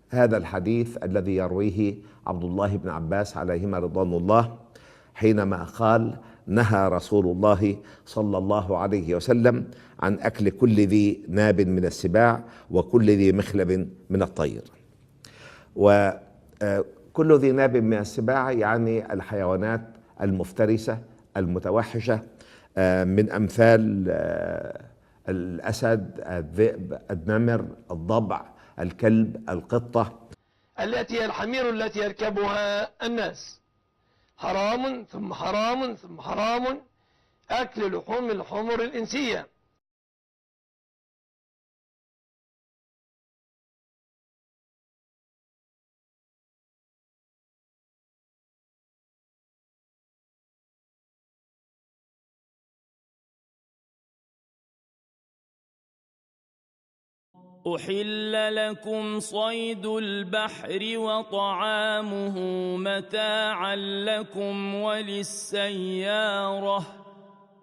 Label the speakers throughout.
Speaker 1: هذا الحديث الذي يرويه عبد الله بن عباس عليهما رضوان الله، حينما قال: نهى رسول الله صلى الله عليه وسلم عن أكل كل ذي ناب من السباع وكل ذي مخلب من الطير. وكل ذي ناب من السباع يعني الحيوانات المفترسة المتوحشة، من أمثال الأسد، الذئب، النمر، الضبع، الكلب، القطة،
Speaker 2: التي هي الحمير التي يركبها الناس. حرام ثم حرام ثم حرام أكل لحوم الحمر الإنسية.
Speaker 3: أحل لكم صيد البحر وطعامه متاعا لكم وللسيارة،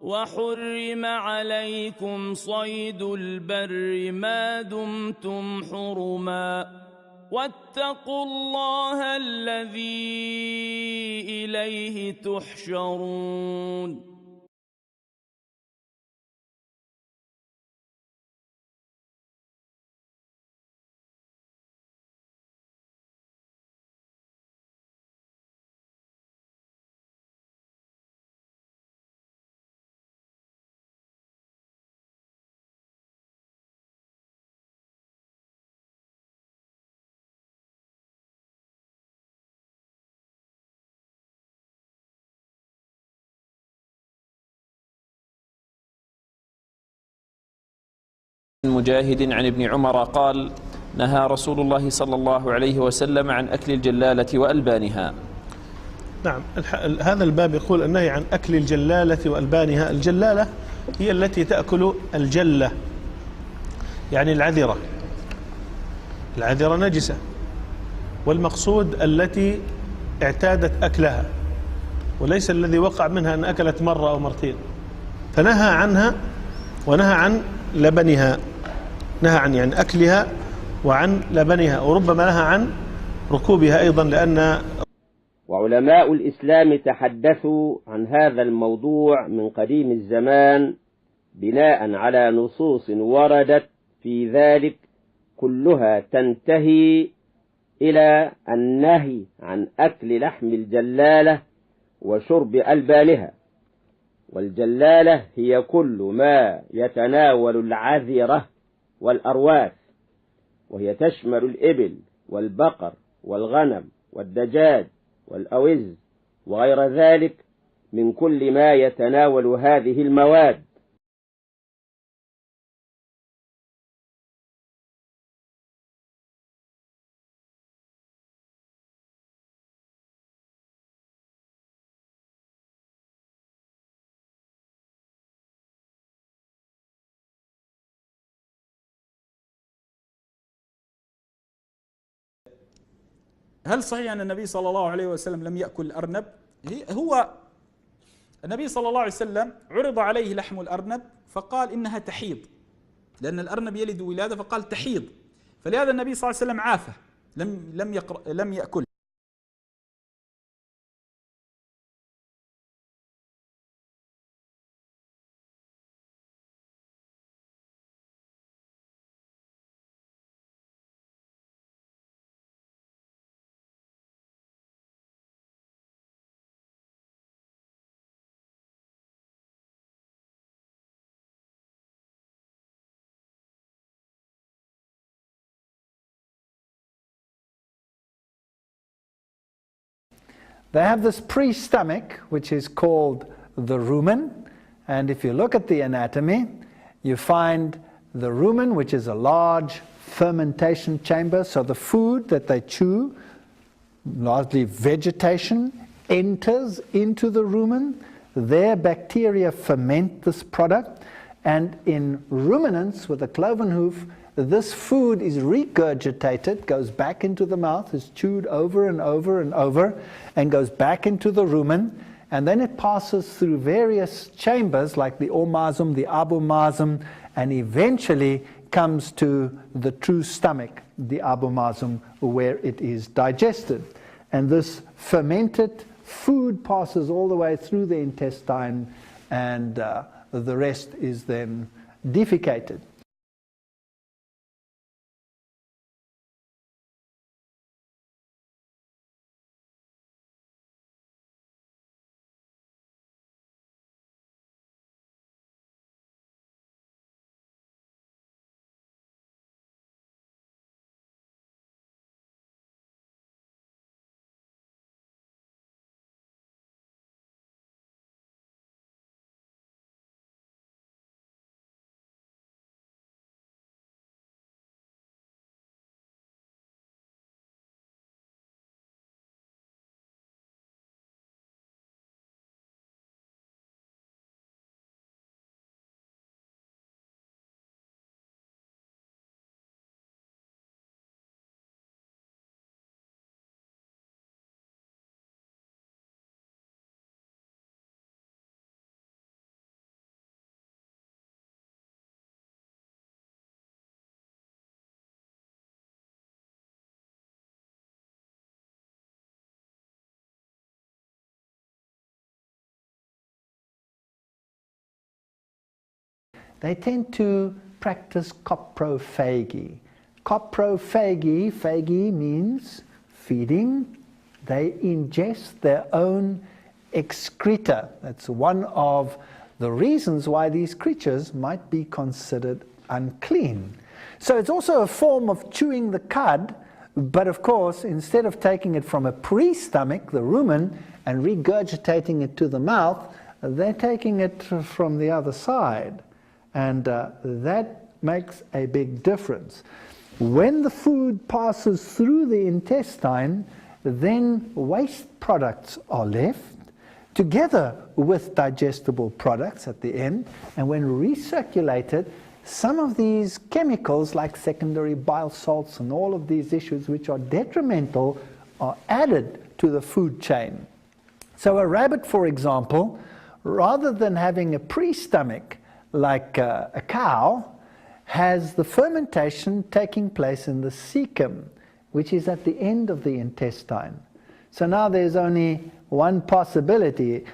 Speaker 3: وحرم عليكم صيد البر ما دمتم حرما، واتقوا الله الذي إليه تحشرون.
Speaker 4: مجاهد عن ابن عمر قال: نهى رسول الله صلى الله عليه وسلم عن أكل الجلالة وألبانها.
Speaker 5: نعم، هذا الباب يقول النهي عن أكل الجلالة وألبانها. الجلالة هي التي تأكل الجلة، يعني العذرة. العذرة نجسة، والمقصود التي اعتادت أكلها، وليس الذي وقع منها أن أكلت مرة أو مرتين. فنهى عنها ونهى عن لبنها، نهى عن يعني أكلها وعن لبنها، وربما نهى عن ركوبها أيضا. لأن
Speaker 6: وعلماء الإسلام تحدثوا عن هذا الموضوع من قديم الزمان بناء على نصوص وردت في ذلك، كلها تنتهي إلى النهي عن أكل لحم الجلالة وشرب ألبانها. والجلالة هي كل ما يتناول العذرة والأرواث، وهي تشمل الإبل والبقر والغنم والدجاج والأوز وغير ذلك من كل ما يتناول هذه المواد.
Speaker 7: هل صحيح أن النبي صلى الله عليه وسلم لم يأكل الأرنب؟ هو النبي صلى الله عليه وسلم عرض عليه لحم الأرنب فقال إنها تحيض، لأن الأرنب يلد ولادة، فقال تحيض، فلهذا النبي صلى الله عليه وسلم عافه، لم يأكل.
Speaker 8: They have this pre-stomach, which is called the rumen, and if you look at the anatomy, you find the rumen, which is a large fermentation chamber, so the food that they chew, largely vegetation, enters into the rumen. Their bacteria ferment this product, and in ruminants with a cloven hoof, this food is regurgitated, goes back into the mouth, is chewed over and over and over, and goes back into the rumen, and then it passes through various chambers like the ormasum, the abomasum, and eventually comes to the true stomach. the abomasum where it is digested. And this fermented food passes all the way through the intestine, and the rest is then defecated. They tend to practice coprophagy. Phagy means feeding. They ingest their own excreta. That's one of the reasons why these creatures might be considered unclean. So it's also a form of chewing the cud, but of course, instead of taking it from a pre-stomach, the rumen, and regurgitating it to the mouth, they're taking it from the other side. And that makes a big difference. When the food passes through the intestine, then waste products are left together with digestible products at the end, and when recirculated, some of these chemicals like secondary bile salts and all of these issues which are detrimental are added to the food chain. So a rabbit, for example, rather than having a pre-stomach like a cow, has the fermentation taking place in the cecum, which is at the end of the intestine. So now there's only one possibility.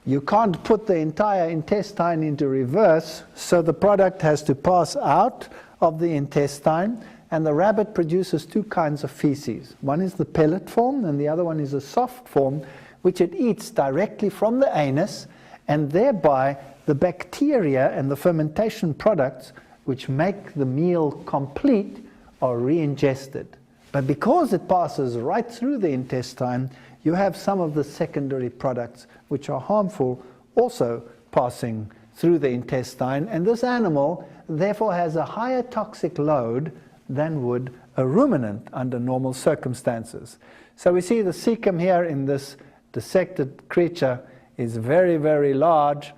Speaker 8: You can't put the entire intestine into reverse, so the product has to pass out of the intestine, and the rabbit produces two kinds of feces. One is the pellet form, and the other one is a soft form, which it eats directly from the anus, and thereby the bacteria and the fermentation products which make the meal complete are re-ingested. But because it passes right through the intestine, you have some of the secondary products which are harmful also passing through the intestine, and this animal therefore has a higher toxic load than would a ruminant under normal circumstances. So we see the cecum here in this dissected creature is very, very large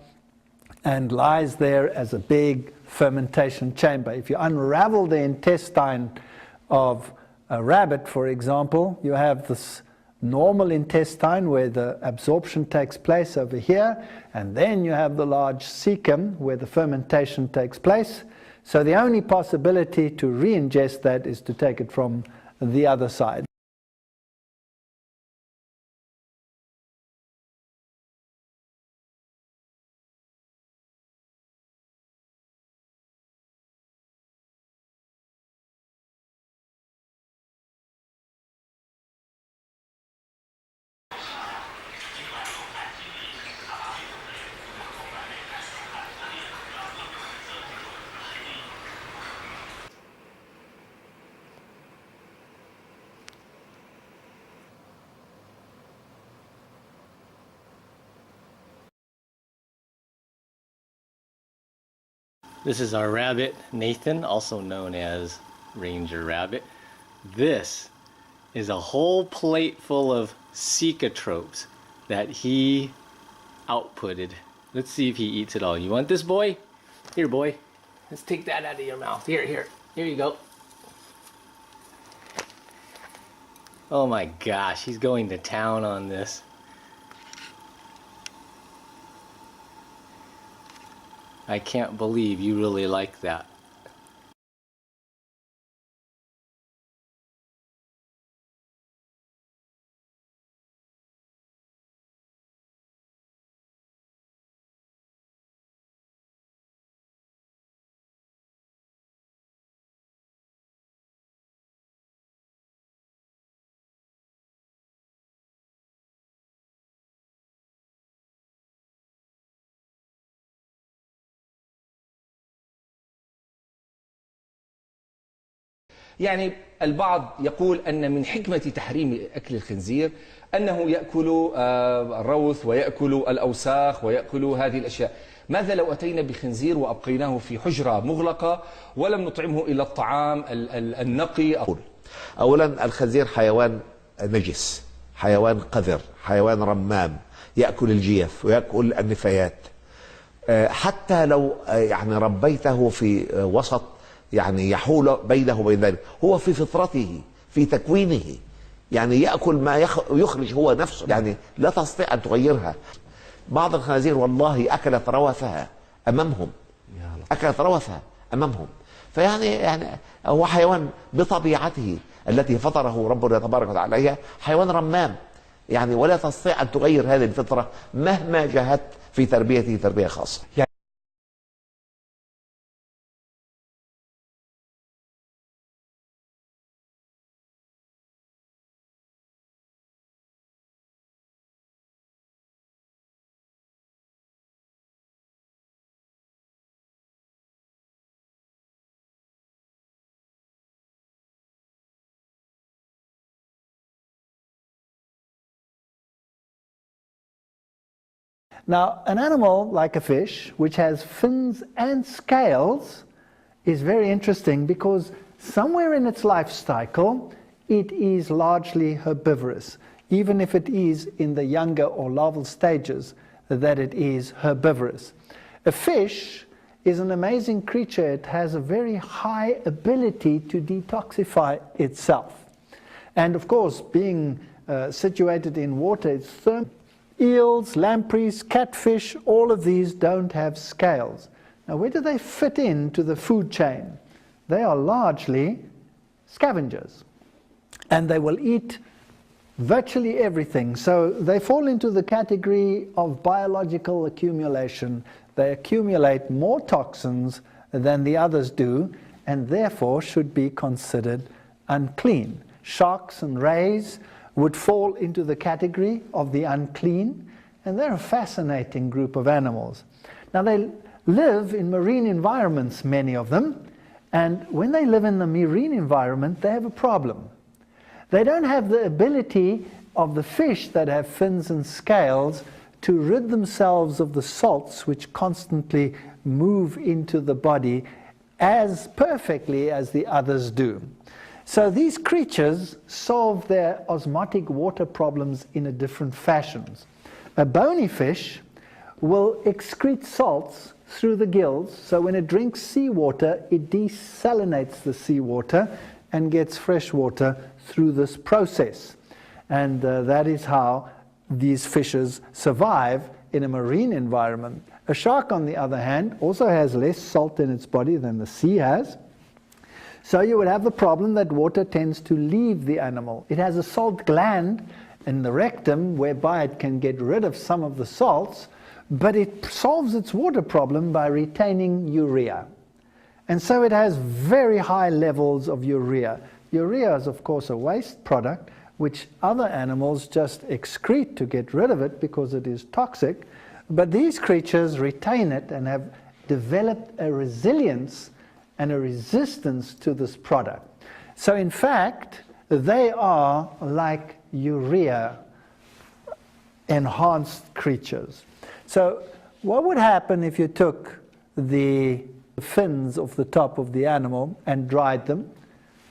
Speaker 8: and lies there as a big fermentation chamber. If you unravel the intestine of a rabbit, for example, you have this normal intestine where the absorption takes place over here, and then you have the large cecum where the fermentation takes place. So the only possibility to re-ingest that is to take it from the other side.
Speaker 9: This is our rabbit, Nathan, also known as Ranger Rabbit. This is a whole plate full of cecotropes that he outputted. Let's see if he eats it all. You want this, boy? Here, boy. Let's take that out of your mouth. Here you go. Oh my gosh, he's going to town on this. I can't believe you really like that.
Speaker 10: يعني البعض يقول أن من حكمة تحريم أكل الخنزير أنه يأكل الروث ويأكل الأوساخ ويأكل هذه الأشياء. ماذا لو أتينا بخنزير وأبقيناه في حجرة مغلقة ولم نطعمه إلى الطعام النقي؟
Speaker 1: أولا الخنزير حيوان نجس، حيوان قذر، حيوان رمام، يأكل الجيف ويأكل النفايات. حتى لو يعني ربيته في وسط يعني يحول بينه وبين ذلك، هو في فطرته في تكوينه يعني يأكل ما يخرج هو نفسه، يعني لا تستطيع أن تغيرها. بعض الخنازير والله أكلت روثها أمامهم، أكلت روثها أمامهم. فيعني هو حيوان بطبيعته التي فطره ربنا تبارك وتعالى عليها حيوان رمام، يعني ولا تستطيع أن تغير هذه الفطرة مهما جاهدت في تربيته تربية خاصة.
Speaker 8: Now, an animal like a fish, which has fins and scales, is very interesting because somewhere in its life cycle, it is largely herbivorous, even if it is in the younger or larval stages that it is herbivorous. A fish is an amazing creature. It has a very high ability to detoxify itself. And of course, being situated in water, it's thermal. Eels, lampreys, catfish, all of these don't have scales. Now, where do they fit into the food chain? They are largely scavengers, and they will eat virtually everything. So they fall into the category of biological accumulation. They accumulate more toxins than the others do, and therefore should be considered unclean. Sharks and rays would fall into the category of the unclean, and they're a fascinating group of animals. Now, they live in marine environments, many of them, and when they live in the marine environment, they have a problem. They don't have the ability of the fish that have fins and scales to rid themselves of the salts which constantly move into the body as perfectly as the others do. So these creatures solve their osmotic water problems in a different fashions. A bony fish will excrete salts through the gills, so when it drinks seawater, it desalinates the seawater and gets fresh water through this process. And that is how these fishes survive in a marine environment. A shark, on the other hand, also has less salt in its body than the sea has. So you would have the problem that water tends to leave the animal. It has a salt gland in the rectum whereby it can get rid of some of the salts, but it solves its water problem by retaining urea. And so it has very high levels of urea. Urea is, of course, a waste product which other animals just excrete to get rid of it because it is toxic. But these creatures retain it and have developed a resilience and a resistance to this product. So in fact, they are like urea enhanced creatures. So what would happen if you took the fins off the top of the animal and dried them?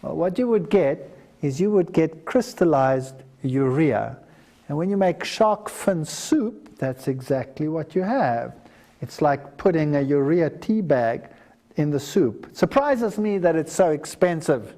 Speaker 8: Well, what you would get is you would get crystallized urea. And when you make shark fin soup, that's exactly what you have. It's like putting a urea tea bag in the soup. It surprises me that it's so expensive